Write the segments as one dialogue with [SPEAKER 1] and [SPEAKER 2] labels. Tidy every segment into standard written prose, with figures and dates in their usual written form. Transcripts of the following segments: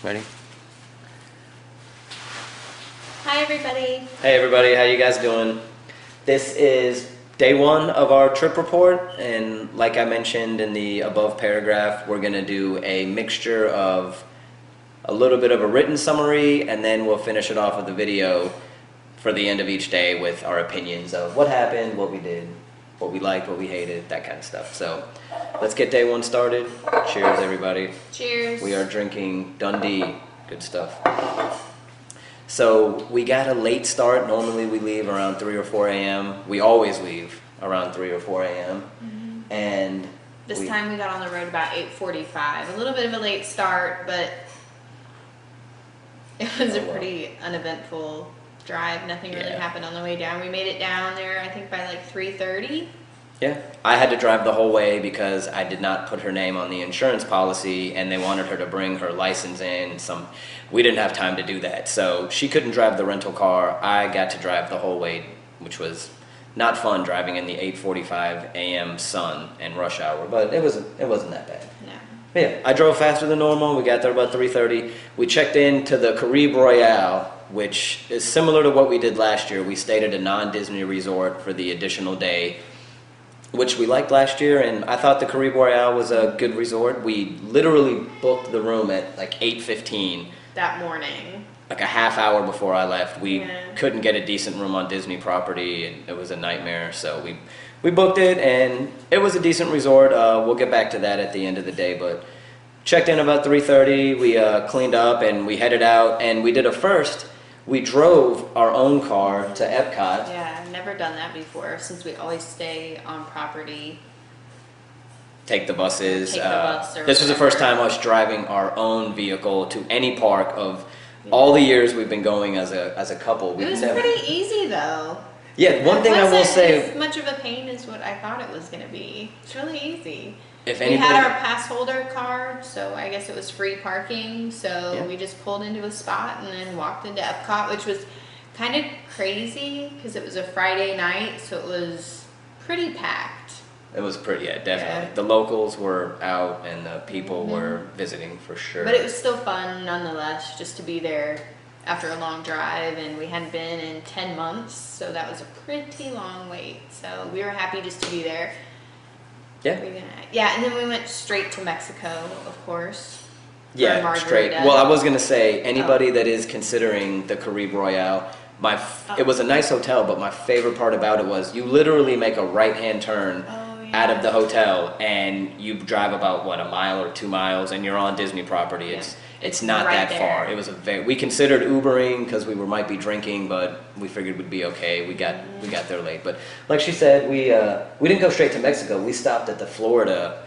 [SPEAKER 1] Ready?
[SPEAKER 2] Hi everybody.
[SPEAKER 1] Hey everybody, how you guys doing? This is day one of our trip report, and like I mentioned in the above paragraph, we're gonna do a mixture of a little bit of a written summary, and then we'll finish it off with a video for the end of each day with our opinions of what happened, what we did, what we liked, what we hated, that kind of stuff. So let's get day one started. Cheers everybody.
[SPEAKER 2] Cheers.
[SPEAKER 1] We are drinking Dundee. Good stuff. So we got a late start. Normally we leave around 3 or 4 a.m. We always leave around 3 or 4 a.m. And
[SPEAKER 2] This time we got on the road about 8:45. A little bit of a late start, but it was a pretty uneventful drive. Nothing really happened on the way down. We made it down there, I think, by like 3:30.
[SPEAKER 1] yeah, I had to drive the whole way because I did not put her name on the insurance policy, and they wanted her to bring her license in. We didn't have time to do that, so she couldn't drive the rental car. I got to drive the whole way, which was not fun driving in the 8:45 a.m. sun and rush hour, but it wasn't that bad.
[SPEAKER 2] No.
[SPEAKER 1] But yeah, I drove faster than normal. We got there about 3:30. We checked into the Caribe Royale, which is similar to what we did last year. We stayed at a non-Disney resort for the additional day, which we liked last year, and I thought the Caribe Royale was a good resort. We literally booked the room at like 8:15.
[SPEAKER 2] That morning.
[SPEAKER 1] Like a half hour before I left. We
[SPEAKER 2] Yeah.
[SPEAKER 1] couldn't get a decent room on Disney property, and it was a nightmare. So we booked it, and it was a decent resort. We'll get back to that at the end of the day, but checked in about 3:30. We cleaned up and we headed out, and we did a first. We drove our own car to Epcot.
[SPEAKER 2] Yeah, I've never done that before since we always stay on property.
[SPEAKER 1] Take the buses.
[SPEAKER 2] Take the bus or
[SPEAKER 1] this was the first
[SPEAKER 2] whatever.
[SPEAKER 1] time us driving our own vehicle to any park of all the years we've been going as a couple.
[SPEAKER 2] It
[SPEAKER 1] We've
[SPEAKER 2] was
[SPEAKER 1] never.
[SPEAKER 2] pretty easy though.
[SPEAKER 1] Yeah, one thing I will
[SPEAKER 2] It
[SPEAKER 1] say.
[SPEAKER 2] wasn't as much of a pain as what I thought it was going to be. It's really easy.
[SPEAKER 1] If
[SPEAKER 2] We
[SPEAKER 1] anybody,
[SPEAKER 2] had our pass holder card, so I guess it was free parking. So
[SPEAKER 1] Yeah.
[SPEAKER 2] we just pulled into a spot and then walked into Epcot, which was kind of crazy because it was a Friday night, so it was pretty packed.
[SPEAKER 1] it was pretty, yeah, definitely.
[SPEAKER 2] Yeah.
[SPEAKER 1] The locals were out and the people were visiting for sure.
[SPEAKER 2] But it was still fun nonetheless just to be there after a long drive, and we hadn't been in 10 months, so that was a pretty long wait. So we were happy just to be there.
[SPEAKER 1] Yeah.
[SPEAKER 2] Yeah, and then we went straight to Mexico, of course. for
[SPEAKER 1] Yeah,
[SPEAKER 2] margarita.
[SPEAKER 1] straight. Well, I was gonna say anybody that is considering the Caribe Royale, it was a nice hotel, but my favorite part about it was you literally make a right-hand turn out of the hotel, and you drive about a mile or 2 miles, and you're on Disney property.
[SPEAKER 2] Yeah.
[SPEAKER 1] It's not
[SPEAKER 2] Right
[SPEAKER 1] that far.
[SPEAKER 2] there.
[SPEAKER 1] It was we considered Ubering because might be drinking, but we figured we'd be okay. We got there late, but like she said, we didn't go straight to Mexico. We stopped at the Florida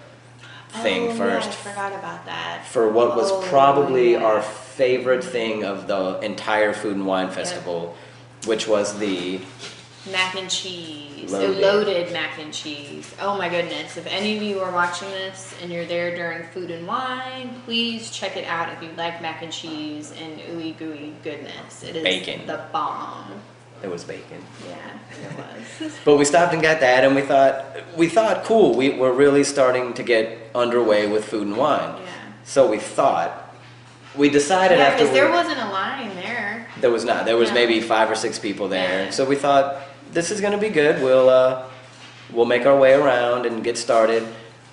[SPEAKER 1] thing first.
[SPEAKER 2] Yeah, I forgot about that.
[SPEAKER 1] For what was
[SPEAKER 2] Oh,
[SPEAKER 1] probably
[SPEAKER 2] yeah.
[SPEAKER 1] our favorite thing of the entire Food and Wine Festival, which was the
[SPEAKER 2] Mac and cheese.
[SPEAKER 1] Loaded.
[SPEAKER 2] Loaded mac and cheese. Oh my goodness. If any of you are watching this and you're there during Food and Wine, please check it out if you like mac and cheese and ooey gooey goodness. It is
[SPEAKER 1] Bacon.
[SPEAKER 2] the bomb.
[SPEAKER 1] it was bacon.
[SPEAKER 2] Yeah, it was.
[SPEAKER 1] But we stopped and got that, and we thought cool. We're really starting to get underway with Food and Wine.
[SPEAKER 2] Yeah.
[SPEAKER 1] So we decided
[SPEAKER 2] Yeah,
[SPEAKER 1] after
[SPEAKER 2] because there wasn't a line there.
[SPEAKER 1] there was not. There was
[SPEAKER 2] No.
[SPEAKER 1] maybe 5 or 6 people there.
[SPEAKER 2] Yeah.
[SPEAKER 1] So we thought this is going to be good. We'll make our way around and get started.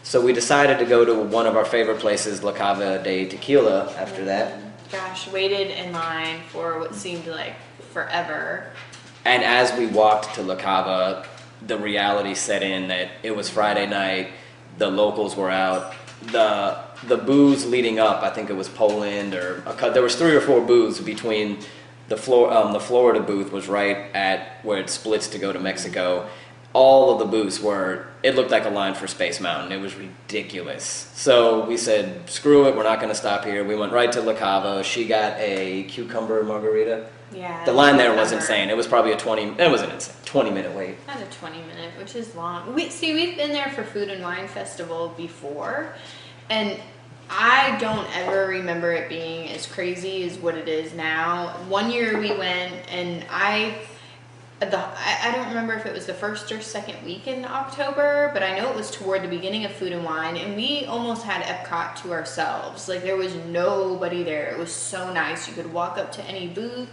[SPEAKER 1] So we decided to go to one of our favorite places, La Cava de Tequila, after that.
[SPEAKER 2] Gosh, waited in line for what seemed like forever.
[SPEAKER 1] And as we walked to La Cava, the reality set in that it was Friday night, the locals were out. The booths leading up, I think it was Poland there was 3 or 4 booths between the Florida booth was right at where it splits to go to Mexico. All of the booths it looked like a line for Space Mountain. It was ridiculous. So we said, screw it, we're not going to stop here. We went right to La Cava. She got a cucumber margarita.
[SPEAKER 2] Yeah.
[SPEAKER 1] The line there was
[SPEAKER 2] cucumber.
[SPEAKER 1] insane. It was probably it was an insane 20-minute wait.
[SPEAKER 2] Not a 20-minute, which is long. We've been there for Food and Wine Festival before, and I don't ever remember it being as crazy as what it is now. One year we went, and I don't remember if it was the first or second week in October, but I know it was toward the beginning of Food and Wine, and we almost had Epcot to ourselves. Like, there was nobody there. It was so nice. You could walk up to any booth.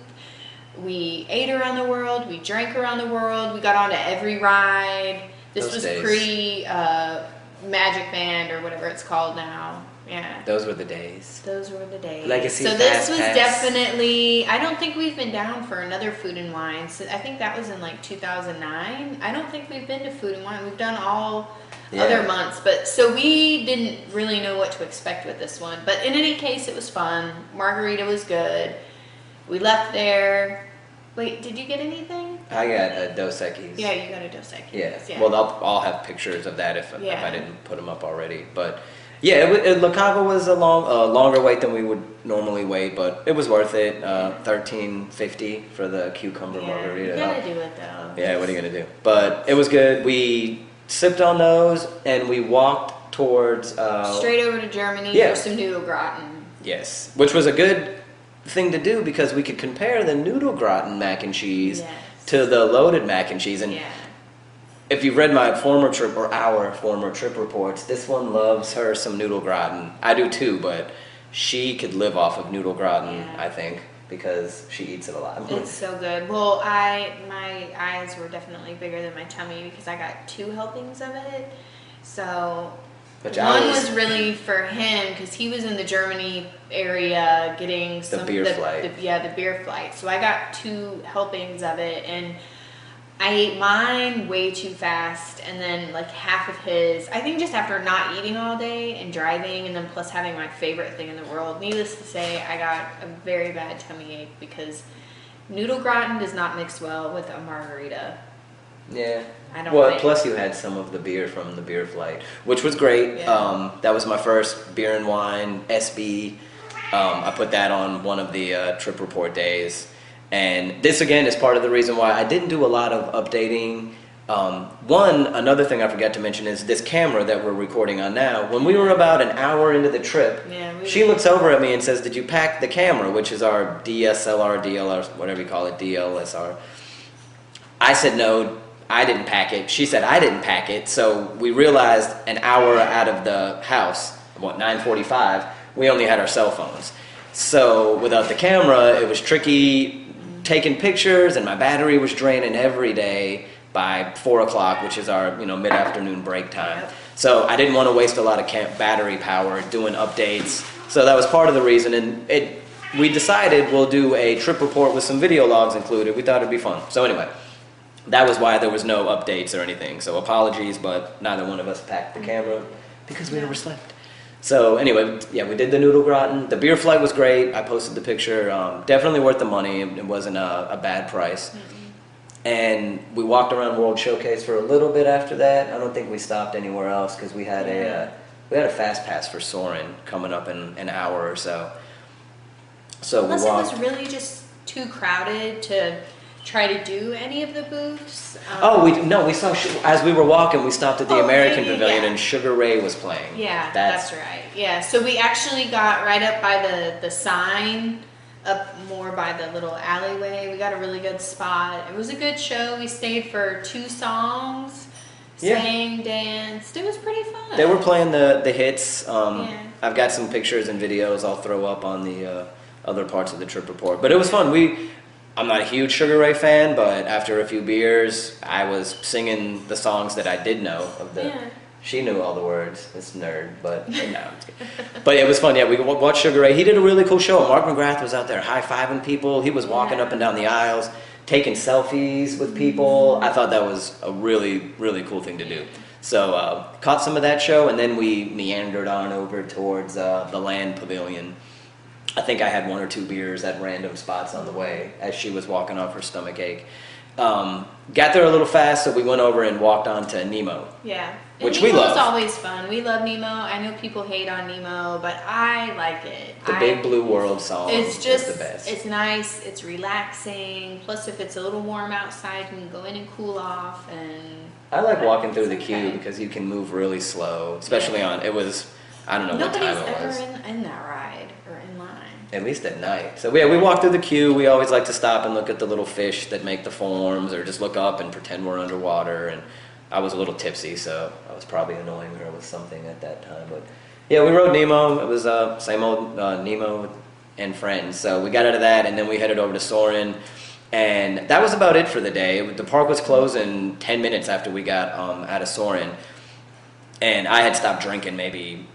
[SPEAKER 2] We ate around the world. We drank around the world. We got onto every ride. This
[SPEAKER 1] Those
[SPEAKER 2] was
[SPEAKER 1] days.
[SPEAKER 2] pre Magic Band or whatever it's called now. Yeah.
[SPEAKER 1] Those were the days.
[SPEAKER 2] Those were the days.
[SPEAKER 1] Legacy
[SPEAKER 2] so this
[SPEAKER 1] Fast
[SPEAKER 2] was
[SPEAKER 1] Pass.
[SPEAKER 2] definitely, I don't think we've been down for another Food and Wine. So I think that was in like 2009. I don't think we've been to Food and Wine. We've done all
[SPEAKER 1] Yeah.
[SPEAKER 2] other months. But so we didn't really know what to expect with this one. But in any case, it was fun. Margarita was good. We left there. Wait, did you get anything?
[SPEAKER 1] I got a Dos Equis.
[SPEAKER 2] Yeah, you got a Dos Equis.
[SPEAKER 1] Yeah. Well, I'll have pictures of that if
[SPEAKER 2] Yeah.
[SPEAKER 1] I didn't put them up already. But yeah, La Cava was a longer wait than we would normally wait, but it was worth it. $13.50 for the cucumber margarita.
[SPEAKER 2] You gotta do it though.
[SPEAKER 1] Yeah, what are you gonna do? But it was good. We sipped on those and we walked towards
[SPEAKER 2] Straight over to Germany
[SPEAKER 1] Yeah.
[SPEAKER 2] for some Nudelgratin.
[SPEAKER 1] yes, which was a good thing to do because we could compare the Nudelgratin mac and cheese
[SPEAKER 2] Yes.
[SPEAKER 1] to the loaded mac and cheese. And
[SPEAKER 2] Yeah.
[SPEAKER 1] if you've read my former trip or our former trip reports, this one loves her some Nudelgratin. I do too, but she could live off of Nudelgratin,
[SPEAKER 2] Yeah.
[SPEAKER 1] I think, because she eats it a lot.
[SPEAKER 2] It's so good. Well, my eyes were definitely bigger than my tummy because I got 2 helpings of it. So
[SPEAKER 1] Which
[SPEAKER 2] one was really for him because he was in the Germany area getting some
[SPEAKER 1] beer flight.
[SPEAKER 2] the beer flight. So I got 2 helpings of it, and I ate mine way too fast, and then like half of his. I think just after not eating all day and driving, and then plus having my favorite thing in the world. Needless to say, I got a very bad tummy ache because Nudelgratin does not mix well with a margarita.
[SPEAKER 1] Yeah.
[SPEAKER 2] I don't
[SPEAKER 1] Well,
[SPEAKER 2] think.
[SPEAKER 1] plus you had some of the beer from the beer flight, which was great.
[SPEAKER 2] Yeah.
[SPEAKER 1] That was my first beer and wine SB. I put that on one of the trip report days. And this again is part of the reason why I didn't do a lot of updating. Another thing I forgot to mention is this camera that we're recording on now. When we were about an hour into the trip, she looks over at me and says, "Did you pack the camera?" Which is our DSLR, DLR, whatever you call it, DLSR. I said, "No, I didn't pack it." She said, "I didn't pack it." So we realized an hour out of the house, 9:45, we only had our cell phones. So without the camera, it was tricky taking pictures, and my battery was draining every day by 4 o'clock, which is our mid-afternoon break time.
[SPEAKER 2] Yep.
[SPEAKER 1] So I didn't want to waste a lot of battery power doing updates. So that was part of the reason, and we decided we'll do a trip report with some video logs included. We thought it'd be fun. So anyway, that was why there was no updates or anything. So apologies, but neither one of us packed the camera because we overslept. So anyway, yeah, we did the Nudelgratin. The beer flight was great. I posted the picture. Definitely worth the money. It wasn't a bad price. And we walked around World Showcase for a little bit after that. I don't think we stopped anywhere else because we had a fast pass for Soarin' coming up in an hour or so. So
[SPEAKER 2] Unless
[SPEAKER 1] we
[SPEAKER 2] it
[SPEAKER 1] walked.
[SPEAKER 2] was really just too crowded to try to do any of the booths.
[SPEAKER 1] We saw as we were walking. We stopped at the
[SPEAKER 2] Oh,
[SPEAKER 1] American
[SPEAKER 2] yeah,
[SPEAKER 1] Pavilion
[SPEAKER 2] yeah.
[SPEAKER 1] and Sugar Ray was playing.
[SPEAKER 2] Yeah, that's right. Yeah, so we actually got right up by the sign, up more by the little alleyway. We got a really good spot. It was a good show. We stayed for 2 songs,
[SPEAKER 1] Yeah.
[SPEAKER 2] sang, danced. It was pretty fun.
[SPEAKER 1] They were playing the hits.
[SPEAKER 2] Yeah.
[SPEAKER 1] I've got some pictures and videos I'll throw up on the other parts of the trip report. But it was fun. I'm not a huge Sugar Ray fan, but after a few beers, I was singing the songs that I did know of the.
[SPEAKER 2] Yeah.
[SPEAKER 1] She knew all the words. This nerd, but no. I'm just kidding. But it was fun. Yeah, we watched Sugar Ray. He did a really cool show. Mark McGrath was out there high-fiving people. He was walking up and down the aisles, taking selfies with people. I thought that was a really, really cool thing to do. So caught some of that show, and then we meandered on over towards the Land Pavilion. I think I had 1 or 2 beers at random spots on the way as she was walking off her stomach ache. Got there a little fast, so we went over and walked on to Nemo.
[SPEAKER 2] Yeah. And
[SPEAKER 1] Which we
[SPEAKER 2] Nemo's
[SPEAKER 1] love.
[SPEAKER 2] always fun. We love Nemo. I know people hate on Nemo, but I like it.
[SPEAKER 1] The Big Blue World song
[SPEAKER 2] It's just,
[SPEAKER 1] is the best.
[SPEAKER 2] it's nice, it's relaxing. Plus, if it's a little warm outside, you can go in and cool off. And
[SPEAKER 1] I like walking through the
[SPEAKER 2] It's
[SPEAKER 1] queue
[SPEAKER 2] okay.
[SPEAKER 1] because you can move really slow, especially on, I don't know what
[SPEAKER 2] Nobody's
[SPEAKER 1] time it was.
[SPEAKER 2] ever in that ride or in line.
[SPEAKER 1] At least at night. So yeah, we walk through the queue. We always like to stop and look at the little fish that make the forms, or just look up and pretend we're underwater. And I was a little tipsy, so I was probably annoying her with something at that time. But yeah, we rode Nemo. It was same old Nemo and Friends. So we got out of that, and then we headed over to Soarin'. And that was about it for the day. The park was closing 10 minutes after we got out of Soarin'. And I had stopped drinking maybe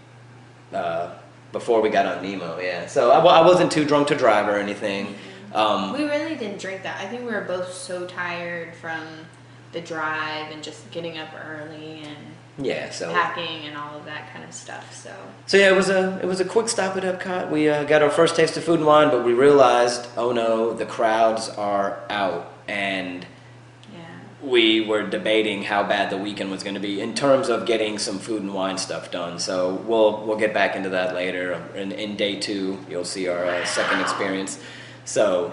[SPEAKER 1] before we got on Nemo, yeah. So I wasn't too drunk to drive or anything.
[SPEAKER 2] We really didn't drink that. I think we were both so tired from the drive and just getting up early and
[SPEAKER 1] Yeah, so
[SPEAKER 2] packing and all of that kind of stuff.
[SPEAKER 1] so yeah, it was a quick stop at Epcot. We got our first taste of Food and Wine, but we realized, oh no, the crowds are out, and
[SPEAKER 2] Yeah.
[SPEAKER 1] we were debating how bad the weekend was going to be in terms of getting some Food and Wine stuff done. So we'll get back into that later. In day 2, you'll see our second experience. So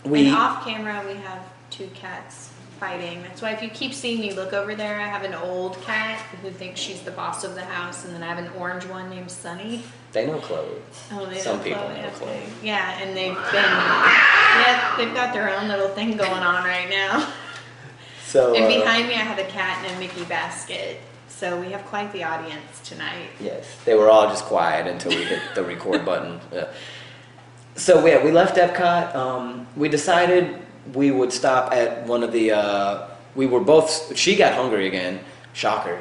[SPEAKER 2] And off camera, we have 2 cats fighting. That's why if you keep seeing me look over there, I have an old cat who thinks she's the boss of the house, and then I have an orange one named Sunny.
[SPEAKER 1] They know Chloe.
[SPEAKER 2] Oh, they
[SPEAKER 1] Some
[SPEAKER 2] know
[SPEAKER 1] people
[SPEAKER 2] Chloe,
[SPEAKER 1] know
[SPEAKER 2] okay.
[SPEAKER 1] Chloe.
[SPEAKER 2] Yeah, and they've got their own little thing going on right now.
[SPEAKER 1] So
[SPEAKER 2] And behind me, I have a cat in a Mickey basket. So we have quite the audience tonight.
[SPEAKER 1] yes, they were all just quiet until we hit the record button. Yeah. So yeah, we left Epcot. We decided we would stop at one of the. We were both. She got hungry again. Shocker.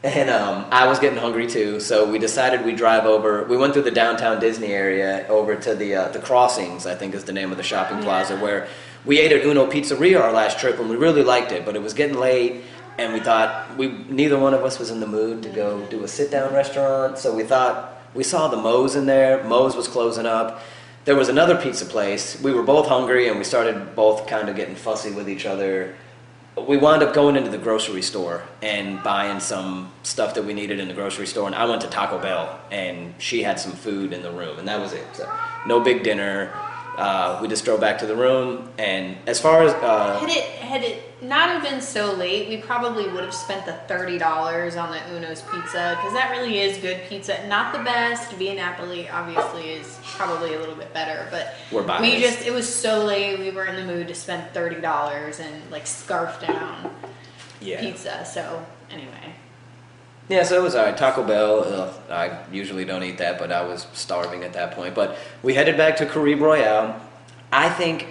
[SPEAKER 1] And I was getting hungry too. So we decided we'd drive over. We went through the downtown Disney area over to the Crossings, I think is the name of the shopping plaza, where we ate at Uno Pizzeria our last trip, and we really liked it. But it was getting late, and we thought neither one of us was in the mood to go do a sit-down restaurant. So we thought we saw the Moe's in there. Moe's was closing up. There was another pizza place. We were both hungry, and we started both kind of getting fussy with each other. We wound up going into the grocery store and buying some stuff that we needed in the grocery store. And I went to Taco Bell, and she had some food in the room, and that was it. So no big dinner. We just drove back to the room. And as far as
[SPEAKER 2] Had it not have been so late, we probably would have spent the $30 on the Uno's pizza, because that really is good pizza. Not the best. Via Napoli obviously is probably a little bit better, but
[SPEAKER 1] We're biased.
[SPEAKER 2] it was so late, we were in the mood to spend $30 and like scarf down pizza. So anyway.
[SPEAKER 1] Yeah, so it was all right. Taco Bell, I usually don't eat that, but I was starving at that point. But we headed back to Caribe Royale. I think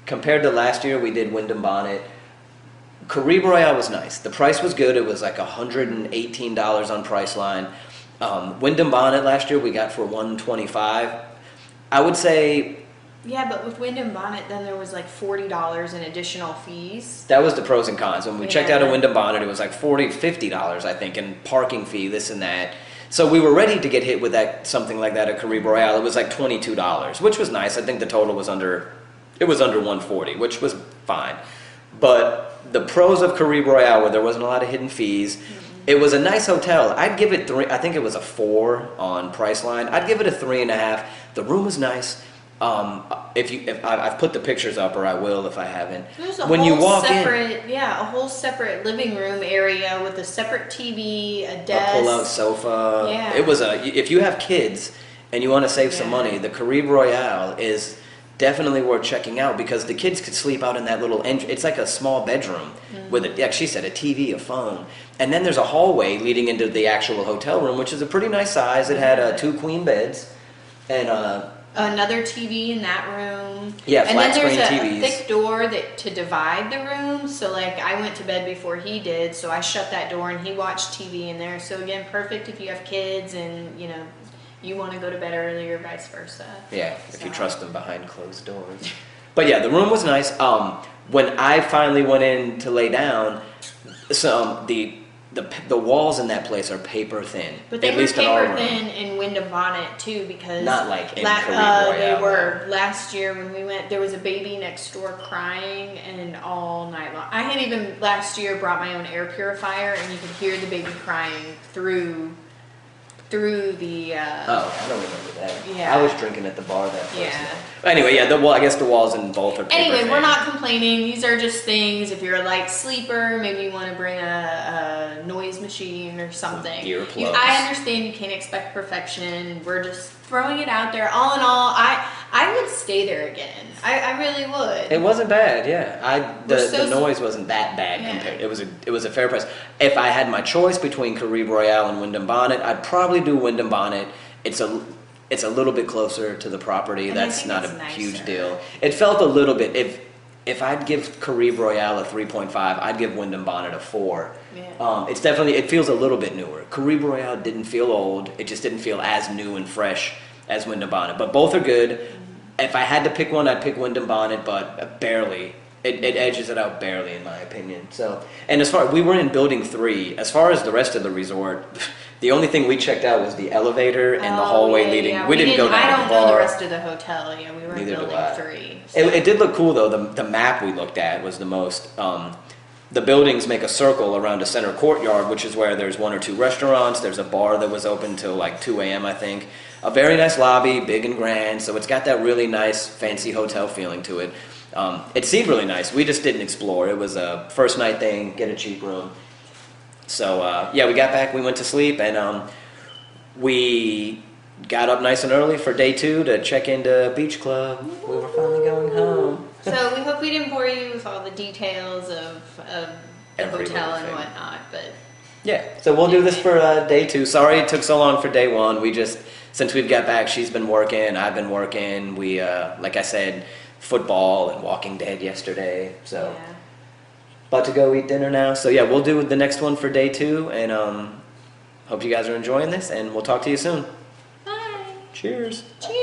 [SPEAKER 1] compared to last year, we did Wyndham Bonnet. Caribe Royale was nice. The price was good. It was like $118 on Priceline. Wyndham Bonnet last year we got for $125. I would say
[SPEAKER 2] Yeah, but with Wyndham Bonnet, then there was like $40 in additional fees.
[SPEAKER 1] that was the pros and cons. When we checked out a
[SPEAKER 2] Yeah.
[SPEAKER 1] Wyndham Bonnet, it was like $40, $50, I think, and parking fee, this and that. So we were ready to get hit with something like that at Caribe Royale. It was like $22, which was nice. I think the total was under 140, which was fine. But the pros of Caribe Royale were there wasn't a lot of hidden fees. It was a nice hotel. I'd give it 3. I think it was a 4 on Priceline. I'd give it a 3.5. The room was nice. If I've put the pictures up, or I will if I haven't.
[SPEAKER 2] There's a
[SPEAKER 1] When
[SPEAKER 2] whole
[SPEAKER 1] you walk
[SPEAKER 2] separate, a whole separate living room area with a separate TV, a
[SPEAKER 1] in,
[SPEAKER 2] desk.
[SPEAKER 1] a pull-out sofa.
[SPEAKER 2] Yeah.
[SPEAKER 1] It was if you have kids and you want to save some
[SPEAKER 2] Yeah.
[SPEAKER 1] money, the Caribe Royale is definitely worth checking out, because the kids could sleep out in that little it's like a small bedroom with like she said, a TV, a phone, and then there's a hallway leading into the actual hotel room, which is a pretty nice size. It had 2 queen beds and
[SPEAKER 2] Another TV in that room.
[SPEAKER 1] Yeah,
[SPEAKER 2] and
[SPEAKER 1] flat
[SPEAKER 2] then there's
[SPEAKER 1] screen
[SPEAKER 2] a
[SPEAKER 1] TVs.
[SPEAKER 2] thick door to divide the rooms. So like I went to bed before he did, so I shut that door and he watched TV in there. So again, perfect if you have kids and you want to go to bed early or vice versa.
[SPEAKER 1] Yeah, if you
[SPEAKER 2] So-
[SPEAKER 1] trust them behind closed doors. But yeah, the room was nice. When I finally went in to lay down, the walls in that place are paper thin.
[SPEAKER 2] But they
[SPEAKER 1] at
[SPEAKER 2] were
[SPEAKER 1] least in our
[SPEAKER 2] paper
[SPEAKER 1] room.
[SPEAKER 2] thin in Wyndham Bonnet too, because
[SPEAKER 1] Not like in Caribe
[SPEAKER 2] they
[SPEAKER 1] Royale.
[SPEAKER 2] were last year when we went. There was a baby next door crying, and all night long. I had even last year brought my own air purifier, and you could hear the baby crying through through the.
[SPEAKER 1] Oh, I don't remember that.
[SPEAKER 2] Yeah.
[SPEAKER 1] I was drinking at the bar that first
[SPEAKER 2] Yeah.
[SPEAKER 1] night. Anyway, yeah, well, I guess the walls in both are paper
[SPEAKER 2] Anyway, we're
[SPEAKER 1] thin.
[SPEAKER 2] not complaining. These are just things. If you're a light sleeper, maybe you want to bring a noise machine or something.
[SPEAKER 1] Earplugs.
[SPEAKER 2] I understand you can't expect perfection. We're just throwing it out there. All in all, I would stay there again. I really would.
[SPEAKER 1] It wasn't bad, yeah. The
[SPEAKER 2] so-
[SPEAKER 1] noise wasn't that bad
[SPEAKER 2] Yeah.
[SPEAKER 1] compared. It was a fair price. If I had my choice between Caribe Royale and Wyndham Bonnet, I'd probably do Wyndham Bonnet. It's a little bit closer to the property.
[SPEAKER 2] And I
[SPEAKER 1] That's
[SPEAKER 2] think
[SPEAKER 1] not
[SPEAKER 2] it's
[SPEAKER 1] a huge
[SPEAKER 2] nicer.
[SPEAKER 1] deal. It felt a little bit. If I'd give Caribe Royale a 3.5, I'd give Wyndham Bonnet a 4.
[SPEAKER 2] Yeah.
[SPEAKER 1] It's definitely, it feels a little bit newer. Caribe Royale didn't feel old. It just didn't feel as new and fresh as Wyndham Bonnet. But both are good. If I had to pick one, I'd pick Wyndham Bonnet, but barely. It edges it out barely, in my opinion. So, and we were in building 3. As far as the rest of the resort, the only thing we checked out was the elevator and the hallway leading.
[SPEAKER 2] Yeah.
[SPEAKER 1] We didn't go down
[SPEAKER 2] I
[SPEAKER 1] to
[SPEAKER 2] don't
[SPEAKER 1] the
[SPEAKER 2] know
[SPEAKER 1] bar.
[SPEAKER 2] the rest of the hotel. Yeah, we were in
[SPEAKER 1] Neither do
[SPEAKER 2] building
[SPEAKER 1] I.
[SPEAKER 2] 3.
[SPEAKER 1] It did look cool though. The map we looked at was the most. The buildings make a circle around a center courtyard, which is where there's 1 or 2 restaurants. There's a bar that was open till like 2 a.m. I think. A very nice lobby, big and grand. So it's got that really nice, fancy hotel feeling to it. It seemed really nice. We just didn't explore. It was a first night thing. Get a cheap room. So yeah, we got back. We went to sleep and we got up nice and early for day 2 to check into Beach Club. We were finally going home.
[SPEAKER 2] So we hope we didn't bore you with all the details of the
[SPEAKER 1] Every
[SPEAKER 2] hotel
[SPEAKER 1] little
[SPEAKER 2] and
[SPEAKER 1] thing.
[SPEAKER 2] whatnot, but
[SPEAKER 1] Yeah, so we'll do this for day 2. Sorry it took so long for day 1. We just, since we've got back, she's been working, I've been working. We, like I said, football and Walking Dead yesterday. So
[SPEAKER 2] yeah.
[SPEAKER 1] about to go eat dinner now. So yeah, we'll do the next one for day 2. And hope you guys are enjoying this, and we'll talk to you soon.
[SPEAKER 2] Bye.
[SPEAKER 1] Cheers.
[SPEAKER 2] Cheers.